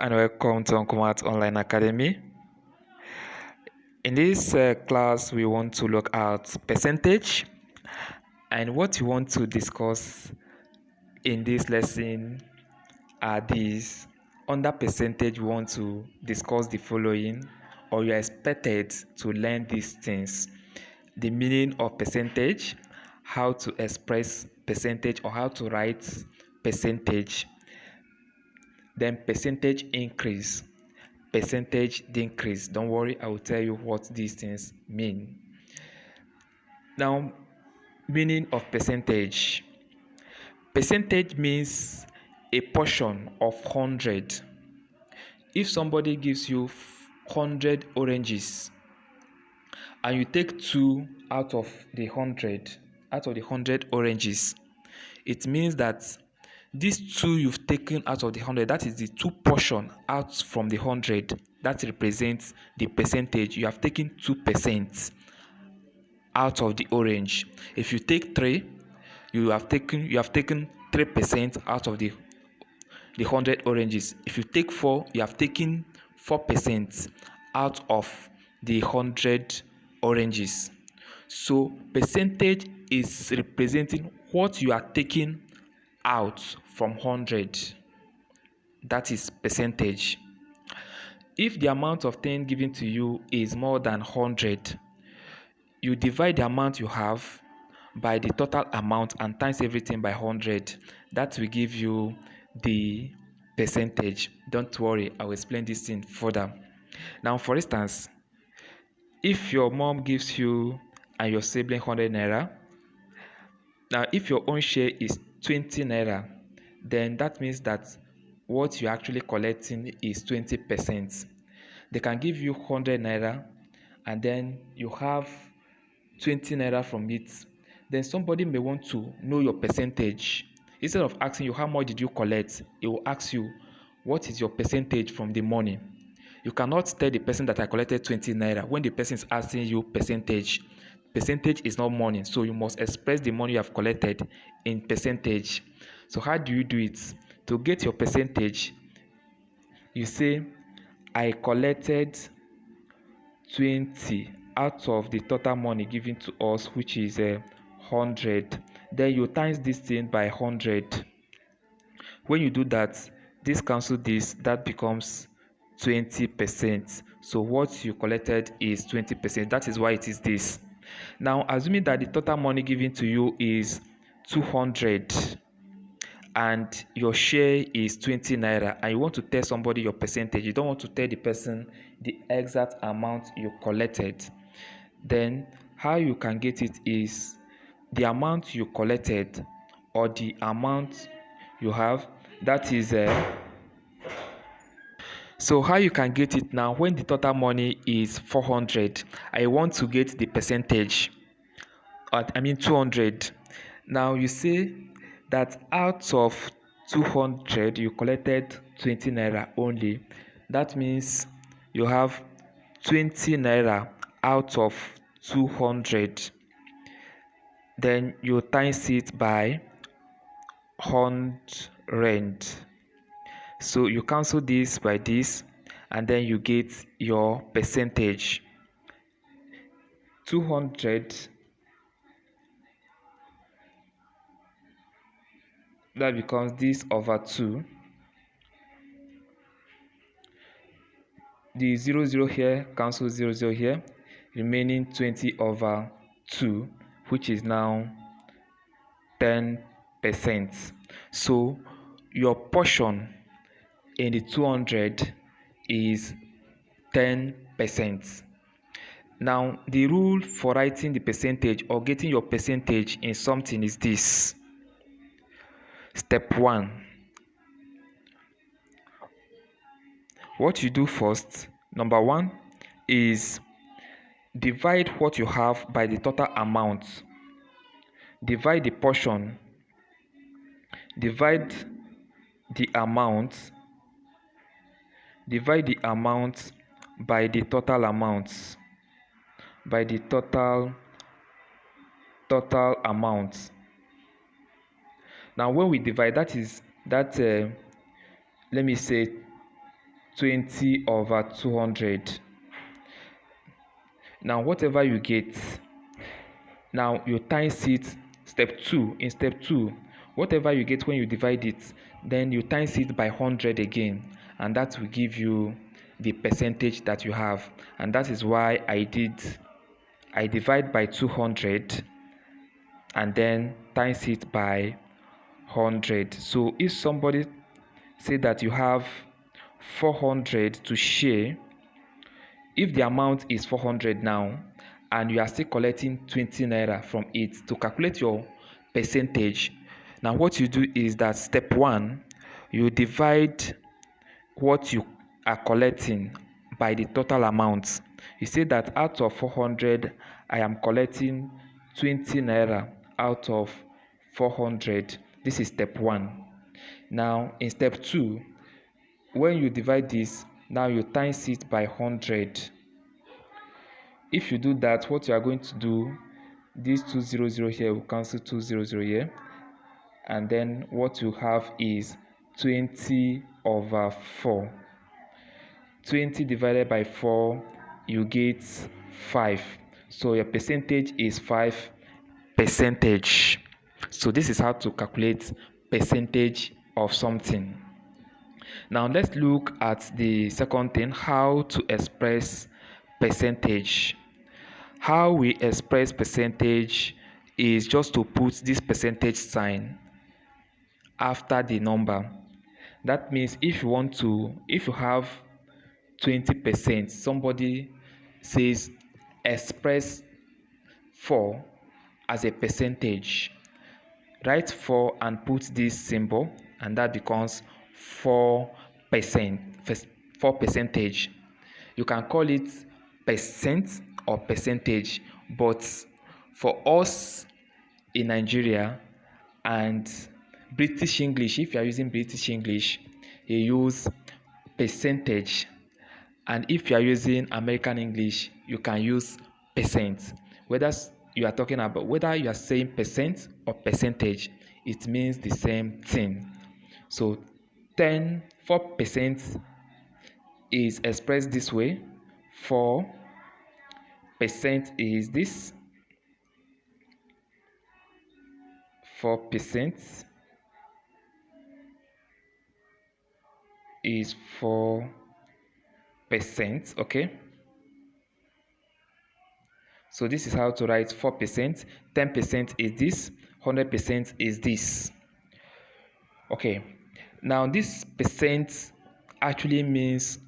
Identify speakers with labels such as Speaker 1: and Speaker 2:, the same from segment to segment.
Speaker 1: and welcome to Uncle Matt Online Academy. In this class, we want to look at percentage, and what we want to discuss in this lesson are these. Under percentage, we want to discuss the following, or you are expected to learn these things: the meaning of percentage, how to express percentage or how to write percentage, then percentage increase, percentage decrease. Don't worry, I will tell you what these things mean. Now, meaning of percentage. Percentage means a portion of 100. If somebody gives you 100 oranges and you take 2 out of the 100 oranges, it means that these 2 you've taken out of the 100, that is the 2 portion out from the 100, that represents the percentage. You have taken 2% out of the orange. If you take 3, you have taken 3% out of the 100 oranges. If you take 4, you have taken 4% out of the 100 oranges. So percentage is representing what you are taking out from 100. That is percentage. If the amount of thing given to you is more than 100, you divide the amount you have by the total amount and times everything by 100. That will give you the percentage. Don't worry, I will explain this thing further. Now, for instance, if your mom gives you and your sibling 100 naira, now if your own share is 20 naira, then that means that what you're actually collecting is 20%. They can give you 100 naira and then you have 20 naira from it. Then somebody may want to know your percentage. Instead of asking you how much did you collect, it will ask you what is your percentage from the money. You cannot tell the person that I collected 20 naira when the person is asking you percentage. Percentage is not money, so you must express the money you have collected in percentage. So how do you do it? To get your percentage, you say I collected 20 out of the total money given to us, which is 100. Then you times this thing by 100. When you do that, this cancel this, that becomes 20%. So what you collected is 20%. That is why it is this. Now, assuming that the total money given to you is 200 and your share is 20 naira, and you want to tell somebody your percentage, you don't want to tell the person the exact amount you collected, then how you can get it is the amount you collected or the amount you have, that is so how you can get it now, when the total money is 400, I want to get the percentage, 200. Now you say that out of 200 you collected 20 naira only. That means you have 20 naira out of 200. Then you times it by 100. So you cancel this by this and then you get your percentage. 200, that becomes this over 2. The 0 here cancel 0 here, remaining 20 over 2, which is now 10%. So your portion in the 200 is 10%. Now the rule for writing the percentage or getting your percentage in something is this. Step 1. What you do first, number 1, is divide what you have by the total amount. Divide the portion. Divide the amount. Divide the amount by the total amount. By the total amount. Now when we divide, that let me say 20 over 200. Now whatever you get, now you times it. In step 2, whatever you get when you divide it, then you times it by 100 again, and that will give you the percentage that you have. And that is why I divide by 200 and then times it by 100. So if somebody say that you have 400 to share, if the amount is 400 now and you are still collecting 20 naira from it, to calculate your percentage, now what you do is that step 1, you divide what you are collecting by the total amount. You say that out of 400, I am collecting 20 naira out of 400. This is step 1. Now in step 2, when you divide this, now you times it by 100. If you do that, what you are going to do, this 200 here will cancel 200 here, and then what you have is 20 over 4. 20 divided by 4, you get 5. So your percentage is 5%. So this is how to calculate percentage of something. Now let's look at the second thing, how to express percentage. How we express percentage is just to put this percentage sign after the number. That means if you have 20%, somebody says express 4 as a percentage, write 4 and put this symbol, and that becomes 4%. 4%. You can call it percent or percentage, but for us in Nigeria and British English, if you are using British English, you use percentage, and if you are using American English, you can use percent. Whether you are saying percent or percentage, it means the same thing. So 4% is expressed this way. 4% is this. 4% is 4%. Okay. So this is how to write 4%. 10% is this. 100% is this. Okay. Now this percent actually means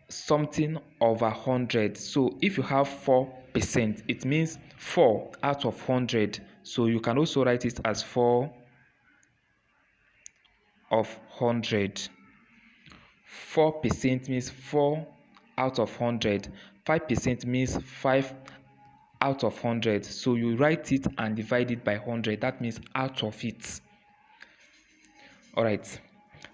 Speaker 1: something over 100. So if you have 4%, it means 4 out of 100. So you can also write it as 4 of 100. 4% means 4 out of 100. 5% means 5 out of 100. So you write it and divide it by 100. That means out of it. All right.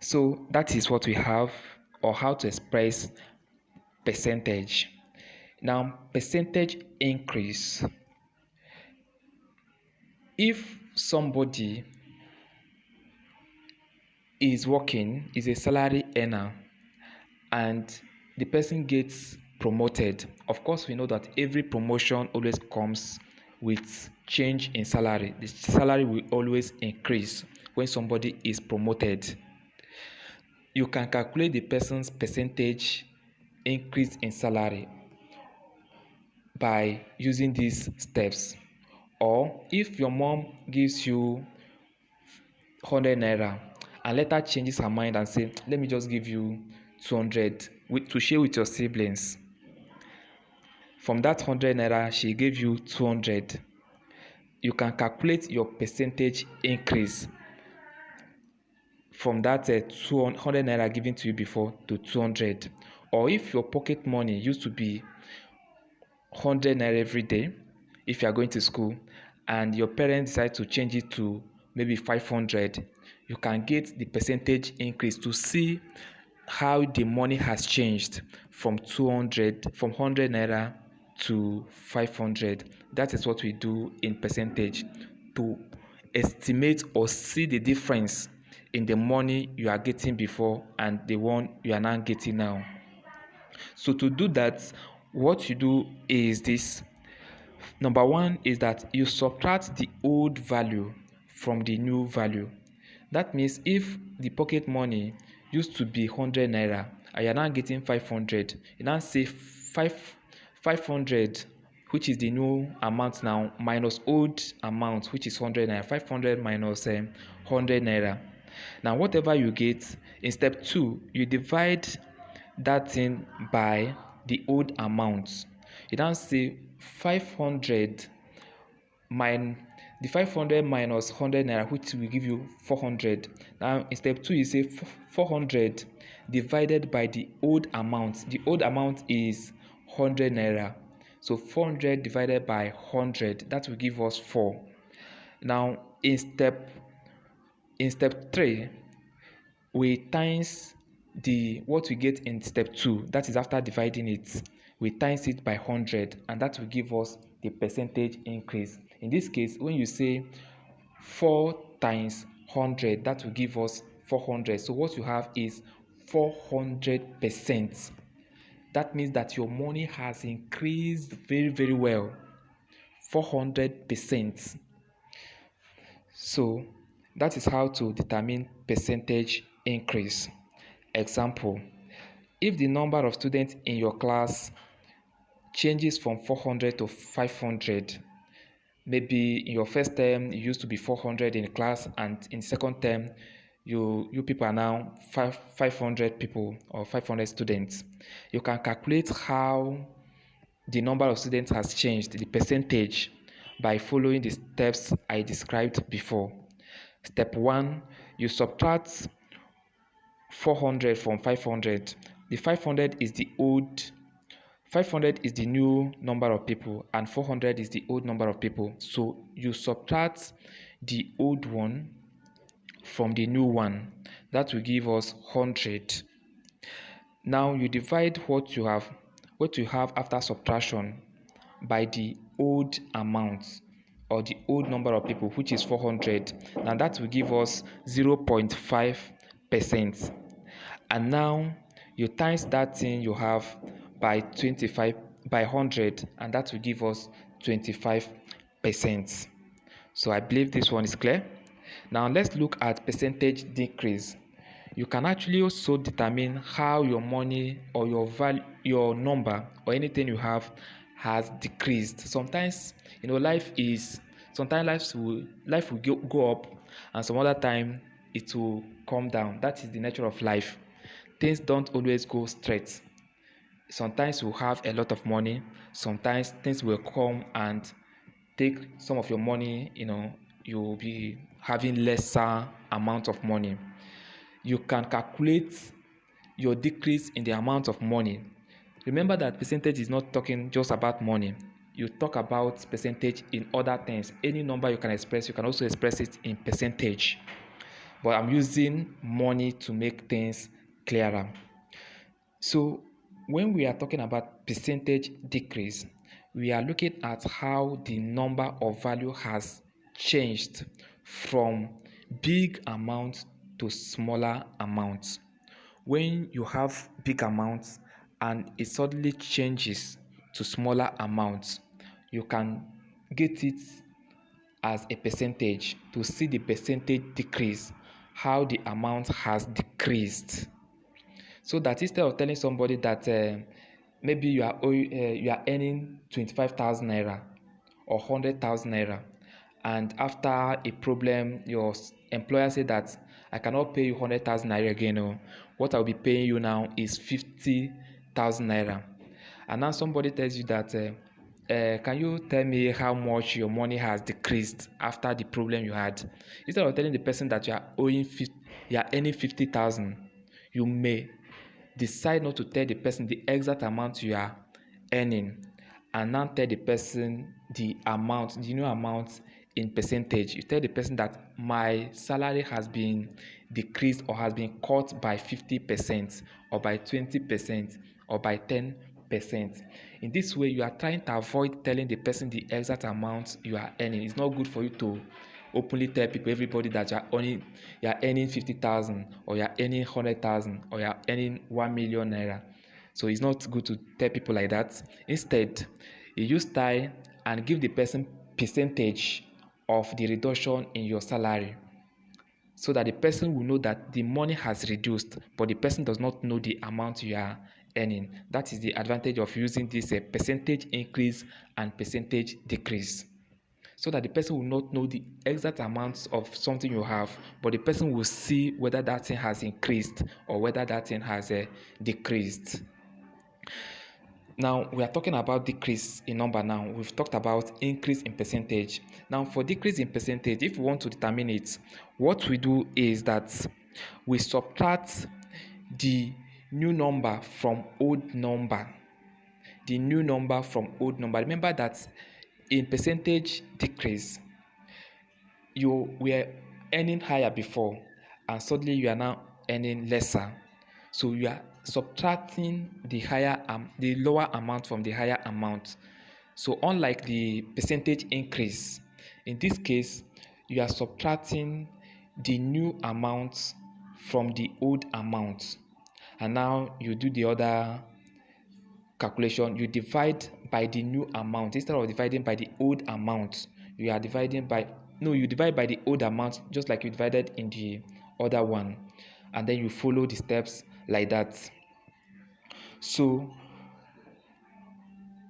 Speaker 1: So that is what we have, or how to express percentage. Now, percentage increase. If somebody is working, is a salary earner, and the person gets promoted, of course we know that every promotion always comes with change in salary. The salary will always increase when somebody is promoted. You can calculate the person's percentage increase in salary by using these steps. Or if your mom gives you 100 naira and later changes her mind and say, let me just give you 200 to share with your siblings. From that 100 naira, she gave you 200. You can calculate your percentage increase from that 200 naira given to you before to 200. Or if your pocket money used to be 100 naira every day, if you are going to school, and your parents decide to change it to maybe 500, you can get the percentage increase to see how the money has changed from 100 naira to 500. That is what we do in percentage, to estimate or see the difference in the money you are getting before and the one you are now getting now. So to do that, what you do is this. Number one is that you subtract the old value from the new value. That means if the pocket money used to be 100 naira and you're now getting 500, you now say 500, which is the new amount now, minus old amount, which is 100 naira. 500 minus 100 naira. Now, whatever you get, in step 2, you divide that thing by the old amount. You now say 500 the 500 minus 100 naira, which will give you 400. Now in step 2, you say 400 divided by the old amount. The old amount is 100 naira. So 400 divided by 100, that will give us 4. Now in step 3, we times what we get in step 2, that is after dividing it, we times it by 100, and that will give us the percentage increase. In this case, when you say 4 times 100, that will give us 400. So what you have is 400%. That means that your money has increased very, very well. 400%. So that is how to determine percentage increase. Example, if the number of students in your class changes from 400 to 500, maybe in your first term it used to be 400 in the class, and in second term you people are now 500 people or 500 students, you can calculate how the number of students has changed, the percentage, by following the steps I described before. Step 1, you subtract 400 from 500. The 500 is the new number of people, and 400 is the old number of people. So you subtract the old one from the new one. That will give us 100. Now you divide what you have after subtraction by the old amount, or the old number of people, which is 400. Now that will give us 0.5%. And now you times that thing you have by 100, and that will give us 25%. So I believe this one is clear. Now let's look at percentage decrease. You can actually also determine how your money or your value, your number, or anything you have has decreased. Sometimes life will go up, and some other time it will come down. That is the nature of life. Things don't always go straight. Sometimes you have a lot of money, sometimes things will come and take some of your money. You'll be having lesser amount of money. You can calculate your decrease in the amount of money. Remember that percentage is not talking just about money. You talk about percentage in other things. Any number you can express, you can also express it in percentage. But I'm using money to make things clearer. So when we are talking about percentage decrease, we are looking at how the number of value has changed from big amounts to smaller amounts. When you have big amounts and it suddenly changes to smaller amounts, you can get it as a percentage to see the percentage decrease, how the amount has decreased. So that instead of telling somebody that maybe you are earning 25,000 naira or 100,000 naira, and after a problem your employer said that I cannot pay you 100,000 naira again. What I'll be paying you now is 50,000 naira. And now somebody tells you that can you tell me how much your money has decreased after the problem you had? Instead of telling the person that you are earning 50,000, you may decide not to tell the person the exact amount you are earning, and now tell the person the new amount in percentage. You tell the person that my salary has been decreased or has been cut by 50% or by 20% or by 10%. In this way, you are trying to avoid telling the person the exact amount you are earning. It's not good for you to openly tell everybody that you are earning 50,000 or you are earning 100,000 or you are earning 1 million naira. So it's not good to tell people like that. Instead, you use tie and give the person percentage of the reduction in your salary, so that the person will know that the money has reduced, but the person does not know the amount you are earning. That is the advantage of using this percentage increase and percentage decrease, so that the person will not know the exact amounts of something you have, but the person will see whether that thing has increased or whether that thing has decreased. Now we are talking about decrease in number. Now we've talked about increase in percentage. Now for decrease in percentage, if we want to determine it, what we do is that we subtract the new number from old number. The new number from old number. Remember that in percentage decrease, you were earning higher before and suddenly you are now earning lesser. So you are subtracting the lower amount from the higher amount. So unlike the percentage increase, in this case, you are subtracting the new amount from the old amount. And now you do the other calculation. You divide by the new amount. Instead of dividing by the old amount, you divide by the old amount, just like you divided in the other one, and then you follow the steps like that. So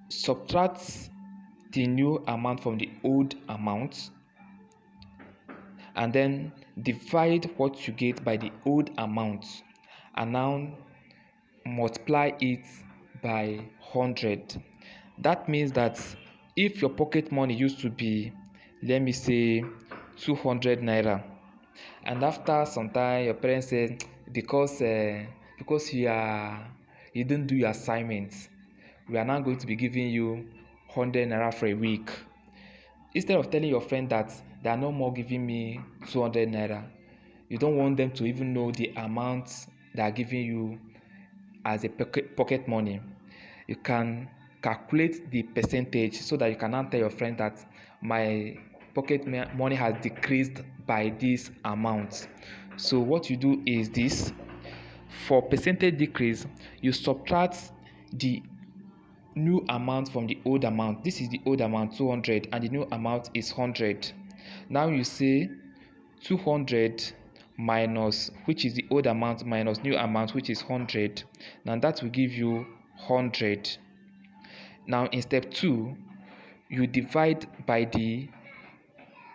Speaker 1: subtract the new amount from the old amount, and then divide what you get by the old amount, and now multiply it by 100. That means that if your pocket money used to be, let me say, 200 naira, and after some time your parents say, because you didn't do your assignments, we are now going to be giving you 100 naira for a week. Instead of telling your friend that they are no more giving me 200 naira, you don't want them to even know the amount they are giving you as a pocket money. You can calculate the percentage so that you can now tell your friend that my pocket money has decreased by this amount. So what you do is this: for percentage decrease, you subtract the new amount from the old amount. This is the old amount, 200, and the new amount is 100. Now you say 200 minus, which is the old amount, minus new amount, which is 100. Now that will give you 100. Now in step 2, you divide by the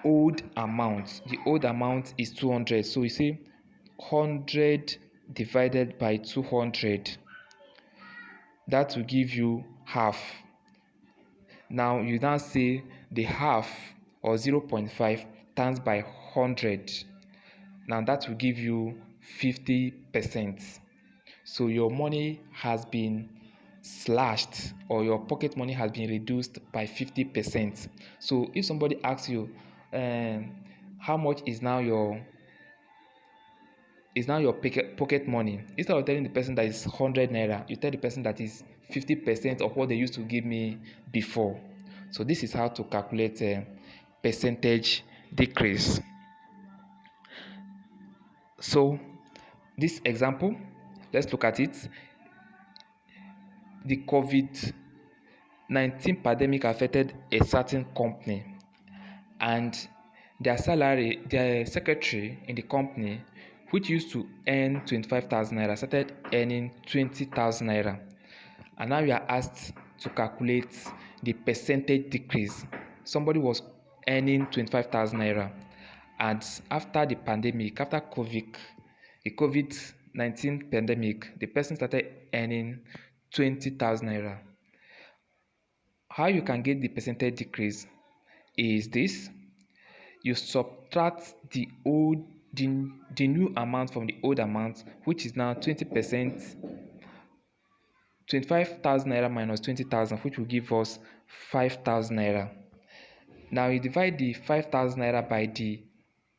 Speaker 1: old amount. The old amount is 200. So you say 100 divided by 200. That will give you half. Now you now say the half, or 0.5, times by 100. Now that will give you 50%. So your money has been slashed, or your pocket money has been reduced by 50%. So if somebody asks you, how much is now your pocket money, instead of telling the person that is 100 naira, you tell the person that is 50% of what they used to give me before. So this is how to calculate percentage decrease. So this example, let's look at it. The COVID-19 pandemic affected a certain company, and their secretary in the company, which used to earn 25,000 naira, started earning 20,000 naira. And now you are asked to calculate the percentage decrease. Somebody was earning 25,000 naira, and after the pandemic, after the COVID-19 pandemic, the person started earning 20,000 naira. How you can get the percentage decrease is this: you subtract the new amount from the old amount, which is now 20%. 25,000 naira minus 20,000, which will give us 5,000 naira. Now you divide the 5,000 naira by the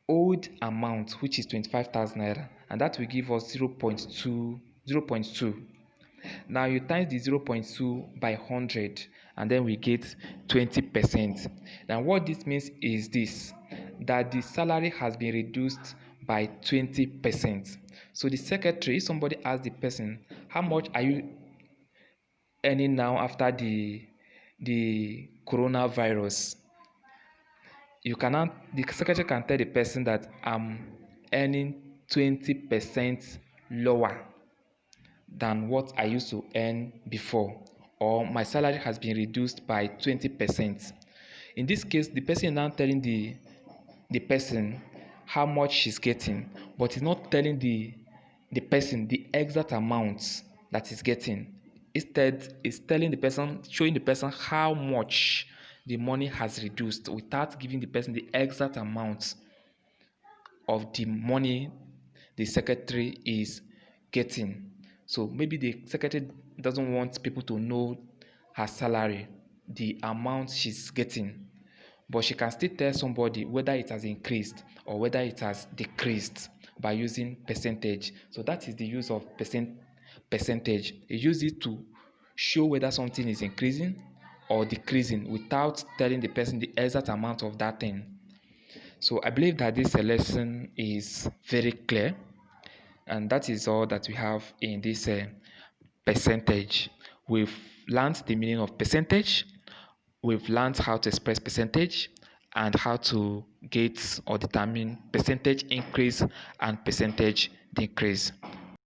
Speaker 1: old amount, which is 25,000 naira, and that will give us 0.2. Now you times the 0.2 by 100, and then we get 20%. Now what this means is this: that the salary has been reduced by 20%. So the secretary, if somebody asks the person, how much are you earning now after the coronavirus. The secretary can tell the person that I'm earning 20% lower than what I used to earn before, or my salary has been reduced by 20%. In this case, the person is now telling the person how much she's getting, but is not telling the person the exact amount that he's getting. Instead, it's telling the person, showing the person how much the money has reduced without giving the person the exact amount of the money the secretary is getting. So maybe the secretary doesn't want people to know her salary, the amount she's getting, but she can still tell somebody whether it has increased or whether it has decreased by using percentage. So that is the use of percentage. You use it to show whether something is increasing or decreasing without telling the person the exact amount of that thing. So I believe that this lesson is very clear, and that is all that we have in this percentage. We've learned the meaning of percentage, we've learned how to express percentage, and how to get or determine percentage increase and percentage decrease.